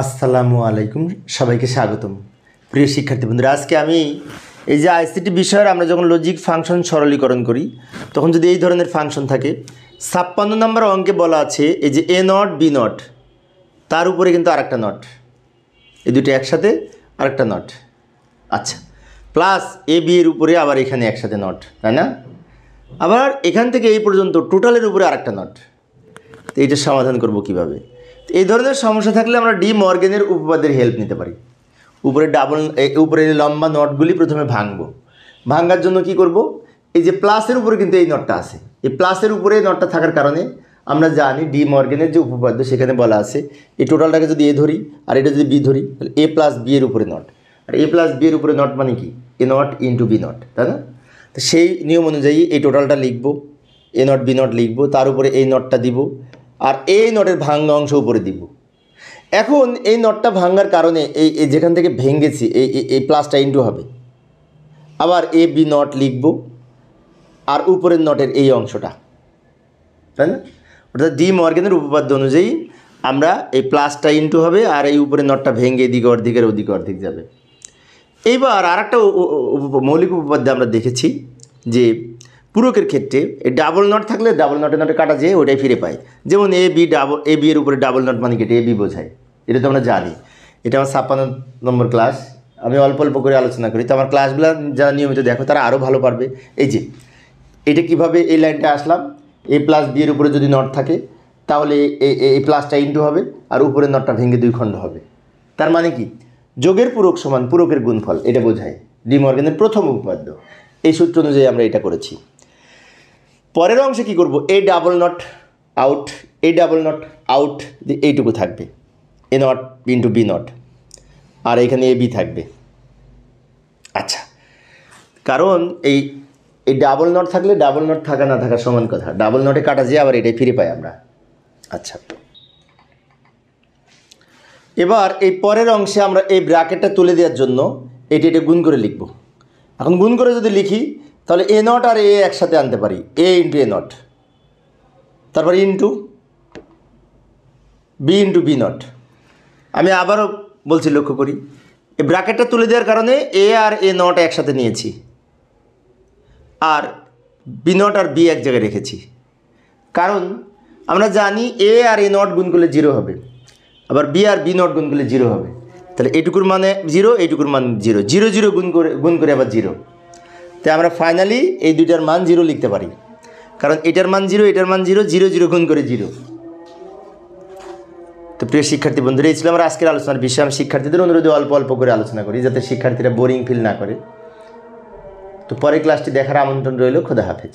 আসসালামু আলাইকুম, সবাইকে স্বাগতম। প্রিয় শিক্ষার্থী বন্ধুরা, আজকে আমি এই যে আইসিটি বিষয়ের আমরা যখন লজিক ফাংশন সরলীকরণ করি তখন যদি এই ধরনের ফাংশন থাকে, 56 নম্বর অঙ্কে বলা আছে এই যে এ নট বি নট, তার উপরে কিন্তু আরেকটা নট, এই দুটো একসাথে আরেকটা নট, আচ্ছা, প্লাস এ বি এর উপরে আবার এখানে একসাথে নট, তাই না? আবার এখান থেকে এই পর্যন্ত টোটালের উপরে আরেকটা নট। তো এইটা সমাধান করব কিভাবে? এই ধরনের সমস্যা থাকলে আমরা ডি মর্গেনের উপপাদ্যের হেল্প নিতে পারি। উপরে লম্বা নটগুলি প্রথমে ভাঙার জন্য কি করব, এই যে প্লাসের উপরে কিন্তু এই নটটা আছে, এই প্লাসের উপরে নটটা থাকার কারণে আমরা জানি ডি মর্গেনের যে উপপাদ্য সেখানে বলা আছে এই টোটালটাকে যদি এ ধরি আর এটা যদি বি ধরি তাহলে এ প্লাস বি এর উপরে নট, আর এ প্লাস বি এর উপরে নট মানে কি A not into B not, তাই না? তো সেই নিয়ম অনুযায়ী এই টোটালটা লিখব, এ নট বি নট লিখব, তার উপরে এই নটটা দিব আর এই নটের ভাঙা অংশ উপরে দিব। এখন এই নটটা ভাঙার কারণে এই যেখান থেকে ভেঙেছি এই প্লাসটা ইন্টু হবে, আবার এ বি নট লিখব আর উপরের নটের এই অংশটা, তাই না? অর্থাৎ ডি মর্গেনের উপপাদ্য অনুযায়ী আমরা এই প্লাসটা ইন্টু হবে আর এই উপরে নটটা ভেঙে এদিকে অর্ধেকের ওদিকে অর্ধেক যাবে। এইবার আর একটা মৌলিক উপপাদ্য আমরা দেখেছি যে পূরকের ক্ষেত্রে এই ডাবল নট থাকলে ডাবল নটে কাটা যেয়ে ওটাই ফিরে পায়। যেমন এ বি এর উপরে ডাবল নট মানে কেটে এ বি বোঝায়, এটা তো আমরা জানি। এটা আমার 56 নম্বর ক্লাস, আমি অল্প অল্প করে আলোচনা করি, তো আমার ক্লাসগুলো যারা নিয়মিত দেখো তারা আরও ভালো পারবে। এই যে এটা কিভাবে এই লাইনটা আসলাম, এ প্লাস বি এর উপরে যদি নট থাকে তাহলে এই প্লাসটা ইন্টু হবে আর উপরের নটটা ভেঙে দুই খণ্ড হবে। তার মানে কি যোগের পূরক সমান পূরকের গুণফল, এটা বোঝায় ডি মর্গেনের প্রথম উপপাদ্য। এই সূত্র অনুযায়ী আমরা এটা করেছি। পরের অংশে কি করব, এ double not out, A double not out, এইটুকু থাকবে এ নট ইন্টু বি নট, আর এখানে এ বি থাকবে। আচ্ছা, কারণ এই ডাবল নট থাকলে ডাবল নট থাকা না থাকা সমান কথা, ডাবল নটে কাটা যায় আবার এটাই ফিরে পাই আমরা। আচ্ছা, এবার এই পরের অংশে আমরা এই ব্র্যাকেটটা তুলে দেওয়ার জন্য এটা গুণ করে লিখব। এখন গুণ করে যদি লিখি তাহলে এ নট আর এ একসাথে আনতে পারি, এ ইন্টু এ নট, তারপর ইন্টু বি নট। আমি আবারও বলছি, লক্ষ্য করি এই ব্র্যাকেটটা তুলে দেওয়ার কারণে এ আর এ নট একসাথে নিয়েছি আর বি নট আর বি এক জায়গায় রেখেছি, কারণ আমরা জানি এ আর এ নট গুণ করলে 0 হবে, আবার বি আর বি নট গুণ করলে 0 হবে। তাহলে এইটুকুর মানে 0, এইটুকুর মান 0, 0 0 গুণ করে আবার 0। তাই আমরা ফাইনালি এই দুইটার মান 0 লিখতে পারি, কারণ এটার মান 0, এটার মান 0, 0 0 গুণ করে 0। তো প্রিয় শিক্ষার্থী বন্ধুরা, এই ছিল আমার আজকের আলোচনার বিষয়। আমি শিক্ষার্থীদের অনুরোধে অল্প অল্প করে আলোচনা করি যাতে শিক্ষার্থীরা বোরিং ফিল না করে। তো পরের ক্লাসটি দেখার আমন্ত্রণ রইল। খোদা হাফেজ।